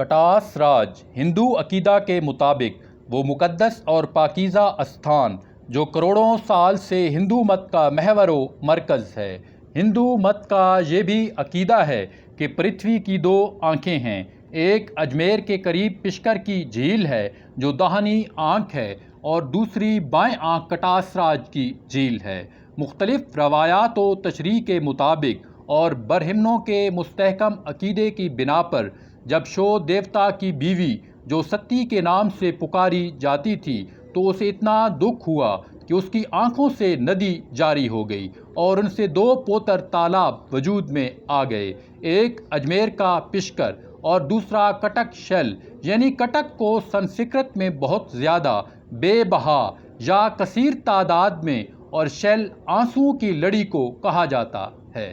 کٹاس راج ہندو عقیدہ کے مطابق وہ مقدس اور پاکیزہ استھان جو کروڑوں سال سے ہندو مت کا محور و مرکز ہے۔ ہندو مت کا یہ بھی عقیدہ ہے کہ پرتھوی کی دو آنکھیں ہیں، ایک اجمیر کے قریب پشکر کی جھیل ہے جو داہنی آنکھ ہے اور دوسری بائیں آنکھ کٹاس راج کی جھیل ہے۔ مختلف روایات و تشریح کے مطابق اور برہمنوں کے مستحکم عقیدے کی بنا پر جب شو دیوتا کی بیوی جو ستی کے نام سے پکاری جاتی تھی تو اسے اتنا دکھ ہوا کہ اس کی آنکھوں سے ندی جاری ہو گئی اور ان سے دو پوتر تالاب وجود میں آ گئے، ایک اجمیر کا پشکر اور دوسرا کٹک شیل، یعنی کٹک کو سنسکرت میں بہت زیادہ، بے بہا یا کثیر تعداد میں، اور شیل آنسوؤں کی لڑی کو کہا جاتا ہے۔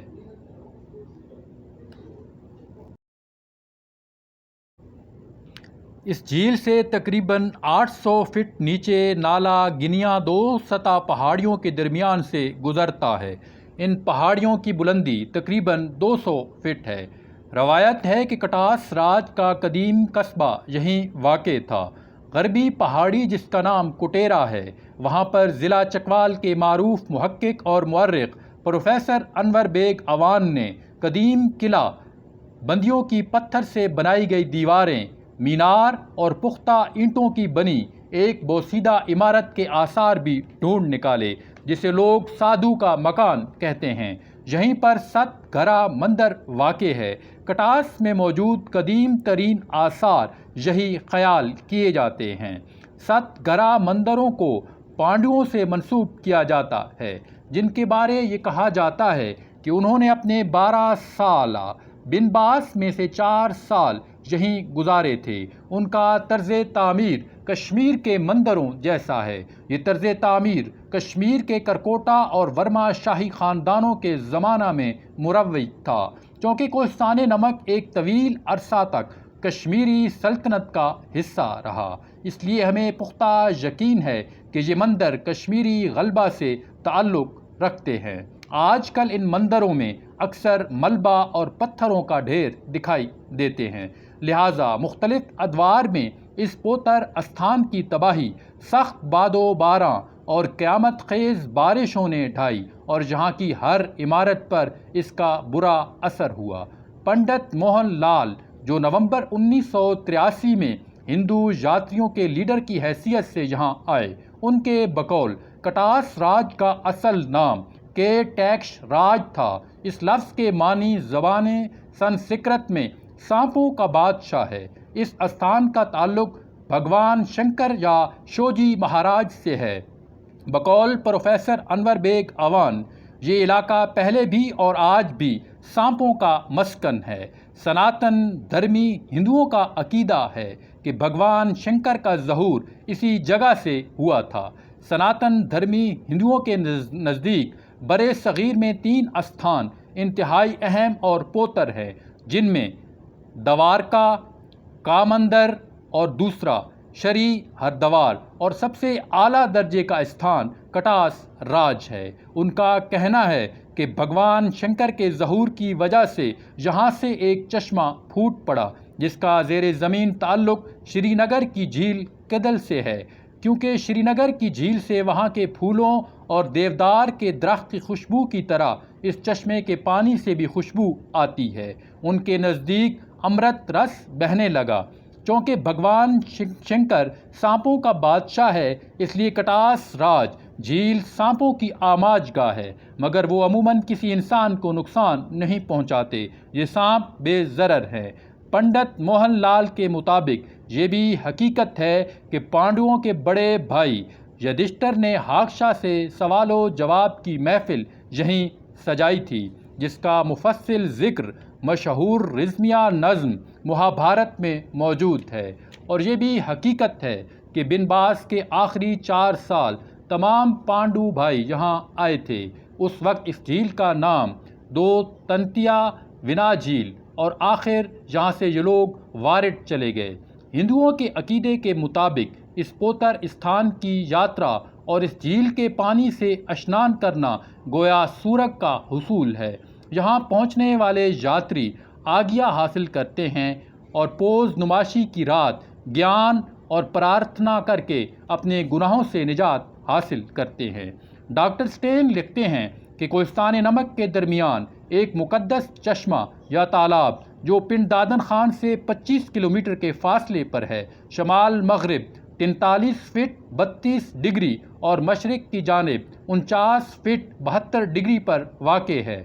اس جھیل سے تقریباً 800 فٹ نیچے نالا گنیا دو سطح پہاڑیوں کے درمیان سے گزرتا ہے۔ ان پہاڑیوں کی بلندی تقریباً 200 فٹ ہے۔ روایت ہے کہ کٹاس راج کا قدیم قصبہ یہیں واقع تھا۔ غربی پہاڑی جس کا نام کٹیرا ہے، وہاں پر ضلع چکوال کے معروف محقق اور مورخ پروفیسر انور بیگ اوان نے قدیم قلعہ بندیوں کی پتھر سے بنائی گئی دیواریں، مینار اور پختہ اینٹوں کی بنی ایک بوسیدہ عمارت کے آثار بھی ڈھونڈ نکالے جسے لوگ سادھو کا مکان کہتے ہیں۔ یہیں پر ست گھرا مندر واقع ہے۔ کٹاس میں موجود قدیم ترین آثار یہی خیال کیے جاتے ہیں۔ ست گھرا مندروں کو پانڈوؤں سے منسوب کیا جاتا ہے، جن کے بارے یہ کہا جاتا ہے کہ انہوں نے اپنے 12 سالہ بنواس میں سے 4 سال یہیں گزارے تھے۔ ان کا طرز تعمیر کشمیر کے مندروں جیسا ہے۔ یہ طرز تعمیر کشمیر کے کرکوٹا اور ورما شاہی خاندانوں کے زمانہ میں مروج تھا، چونکہ کوہستان نمک ایک طویل عرصہ تک کشمیری سلطنت کا حصہ رہا، اس لیے ہمیں پختہ یقین ہے کہ یہ مندر کشمیری غلبہ سے تعلق رکھتے ہیں۔ آج کل ان مندروں میں اکثر ملبہ اور پتھروں کا ڈھیر دکھائی دیتے ہیں، لہٰذا مختلف ادوار میں اس پوتر استھان کی تباہی سخت باد و باراں اور قیامت خیز بارشوں نے ڈھائی اور یہاں کی ہر عمارت پر اس کا برا اثر ہوا۔ پنڈت موہن لال جو نومبر 1983 میں ہندو یاتریوں کے لیڈر کی حیثیت سے یہاں آئے، ان کے بقول کٹاس راج کا اصل نام کے ٹیکش راج تھا۔ اس لفظ کے معنی زبان سنسکرت میں سانپوں کا بادشاہ ہے۔ اس استھان کا تعلق بھگوان شنکر یا شیوجی مہاراج سے ہے۔ بقول پروفیسر انور بیگ اوان یہ علاقہ پہلے بھی اور آج بھی سانپوں کا مسکن ہے۔ سناتن دھرمی ہندوؤں کا عقیدہ ہے کہ بھگوان شنکر کا ظہور اسی جگہ سے ہوا تھا۔ سناتن دھرمی ہندوؤں کے نزدیک برے صغیر میں 3 استھان انتہائی اہم اور پوتر ہیں، جن میں دوارکا کا مندر اور دوسرا شری ہردوار اور سب سے اعلیٰ درجے کا استھان کٹاس راج ہے۔ ان کا کہنا ہے کہ بھگوان شنکر کے ظہور کی وجہ سے یہاں سے ایک چشمہ پھوٹ پڑا جس کا زیر زمین تعلق شری نگر کی جھیل کدل سے ہے، کیونکہ شری نگر کی جھیل سے وہاں کے پھولوں اور دیودار کے درخت کی خوشبو کی طرح اس چشمے کے پانی سے بھی خوشبو آتی ہے۔ ان کے نزدیک امرت رس بہنے لگا۔ چونکہ بھگوان شنکر سانپوں کا بادشاہ ہے، اس لیے کٹاس راج جھیل سانپوں کی آماج گاہ ہے، مگر وہ عموماً کسی انسان کو نقصان نہیں پہنچاتے۔ یہ سانپ بے ضرر ہیں۔ پنڈت موہن لال کے مطابق یہ بھی حقیقت ہے کہ پانڈوؤں کے بڑے بھائی یدھشٹر نے ہاکشا سے سوال و جواب کی محفل یہیں سجائی تھی، جس کا مفصل ذکر مشہور رزمیہ نظم مہابھارت میں موجود ہے۔ اور یہ بھی حقیقت ہے کہ بنواس کے آخری 4 سال تمام پانڈو بھائی یہاں آئے تھے۔ اس وقت اس جھیل کا نام دو تنتیا ونا جھیل اور آخر یہاں سے یہ لوگ وارٹ چلے گئے۔ ہندوؤں کے عقیدے کے مطابق اس پوتر استھان کی یاترا اور اس جھیل کے پانی سے اشنان کرنا گویا سورگ کا حصول ہے۔ یہاں پہنچنے والے یاتری آگیا حاصل کرتے ہیں اور پوز نماشی کی رات گیان اور پرارتھنا کر کے اپنے گناہوں سے نجات حاصل کرتے ہیں۔ ڈاکٹر سٹین لکھتے ہیں کہ کوہستان نمک کے درمیان ایک مقدس چشمہ یا تالاب جو پنڈ دادن خان سے 25 کلومیٹر کے فاصلے پر ہے، شمال مغرب 43 فٹ 32 ڈگری اور مشرق کی جانب 49 فٹ 72 ڈگری پر واقع ہے۔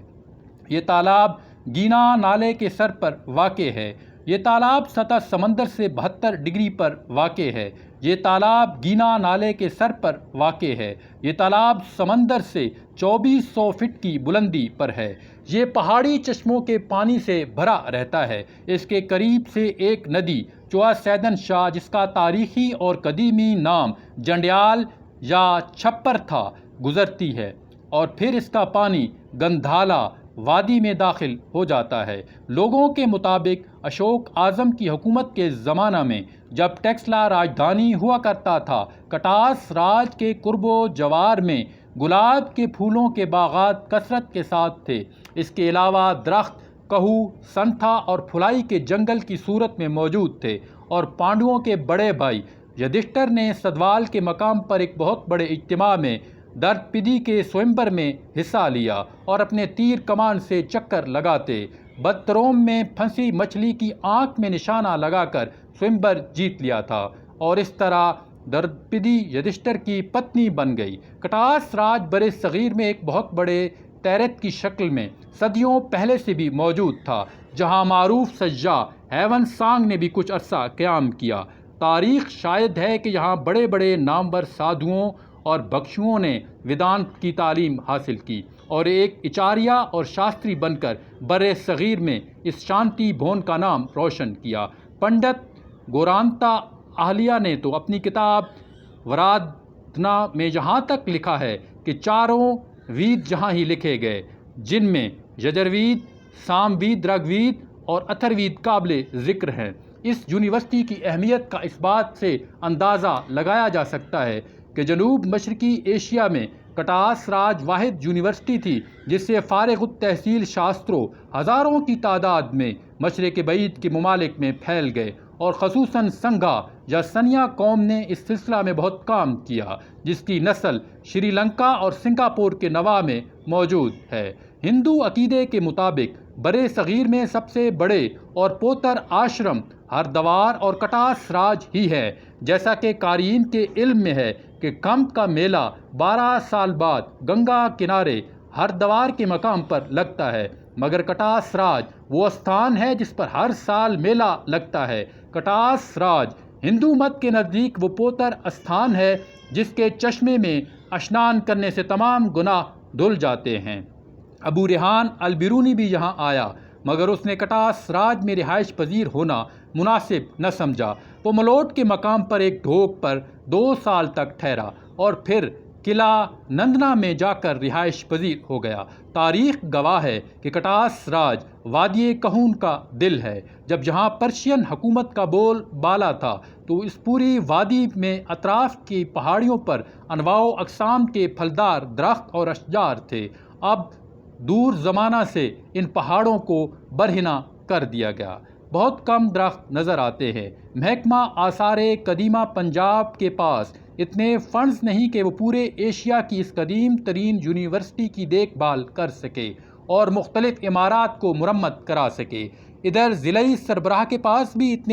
یہ تالاب گینا نالے کے سر پر واقع ہے۔ یہ تالاب سطح سمندر سے 72 ڈگری پر واقع ہے۔ یہ تالاب گینا نالے کے سر پر واقع ہے۔ یہ تالاب سمندر سے 2400 فٹ کی بلندی پر ہے۔ یہ پہاڑی چشموں کے پانی سے بھرا رہتا ہے۔ اس کے قریب سے ایک ندی چوا سیدن شاہ، جس کا تاریخی اور قدیمی نام جنڈیال یا چھپر تھا، گزرتی ہے اور پھر اس کا پانی گندھالا وادی میں داخل ہو جاتا ہے۔ لوگوں کے مطابق اشوک اعظم کی حکومت کے زمانہ میں جب ٹیکسلا راجدھانی ہوا کرتا تھا، کٹاس راج کے قرب و جوار میں گلاب کے پھولوں کے باغات کثرت کے ساتھ تھے۔ اس کے علاوہ درخت کہو، سنتھا اور پھلائی کے جنگل کی صورت میں موجود تھے، اور پانڈوؤں کے بڑے بھائی یدھشٹر نے سدوال کے مقام پر ایک بہت بڑے اجتماع میں درپدی کے سوئمبر میں حصہ لیا اور اپنے تیر کمان سے چکر لگاتے بدتروم میں پھنسی مچھلی کی آنکھ میں نشانہ لگا کر سوئمبر جیت لیا تھا، اور اس طرح درپدی یدھشٹر کی پتنی بن گئی۔ کٹاس راج برِ صغیر میں ایک بہت بڑے تیرتھ کی شکل میں صدیوں پہلے سے بھی موجود تھا، جہاں معروف سجّا ہیون سانگ نے بھی کچھ عرصہ قیام کیا۔ تاریخ شاہد ہے کہ یہاں بڑے بڑے نامور سادھوؤں اور بھکشوؤں نے ویدانت کی تعلیم حاصل کی اور ایک اچاریہ اور شاستری بن کر برِ صغیر میں اس شانتی بھون کا نام روشن کیا۔ پنڈت گورانتا اہلیہ نے تو اپنی کتاب ورادھنا میں یہاں تک لکھا ہے کہ چاروں وید جہاں ہی لکھے گئے، جن میں یجروید، سام وید، رگ وید اور اتھر وید قابل ذکر ہیں۔ اس یونیورسٹی کی اہمیت کا اس بات سے اندازہ لگایا جا سکتا ہے کہ جنوب مشرقی ایشیا میں کٹاس راج واحد یونیورسٹی تھی جس سے فارغ التحصیل شاستروں ہزاروں کی تعداد میں مشرق بعید کے ممالک میں پھیل گئے، اور خصوصاً سنگھا یا سنیا قوم نے اس سلسلہ میں بہت کام کیا، جس کی نسل شری لنکا اور سنگاپور کے نواح میں موجود ہے۔ ہندو عقیدے کے مطابق برِ صغیر میں سب سے بڑے اور پوتر آشرم ہردوار اور کٹاس راج ہی ہے، جیسا کہ قارئین کے علم میں ہے کہ کمبھ کا میلہ 12 سال بعد گنگا کنارے ہردوار کے مقام پر لگتا ہے، مگر کٹاس راج وہ استھان ہے جس پر ہر سال میلہ لگتا ہے۔ کٹاس راج ہندو مت کے نزدیک وہ پوتر استھان ہے جس کے چشمے میں اشنان کرنے سے تمام گناہ دھل جاتے ہیں۔ ابو ریحان البیرونی بھی یہاں آیا، مگر اس نے کٹاس راج میں رہائش پذیر ہونا مناسب نہ سمجھا۔ وہ ملوٹ کے مقام پر ایک ڈھوک پر 2 سال تک ٹھہرا اور پھر قلعہ نندنا میں جا کر رہائش پذیر ہو گیا۔ تاریخ گواہ ہے کہ کٹاس راج وادی کہون کا دل ہے۔ جب یہاں پرشین حکومت کا بول بالا تھا تو اس پوری وادی میں اطراف کی پہاڑیوں پر انواع و اقسام کے پھلدار درخت اور اشجار تھے۔ اب دور زمانہ سے ان پہاڑوں کو برہنہ کر دیا گیا، بہت کم درخت نظر آتے ہیں۔ محکمہ آثار قدیمہ پنجاب کے پاس اتنے فنڈز نہیں کہ وہ پورے ایشیا کی اس قدیم ترین یونیورسٹی کی دیکھ بھال کر سکے اور مختلف عمارات کو مرمت کرا سکے۔ ادھر ضلعی سربراہ کے پاس بھی اتنے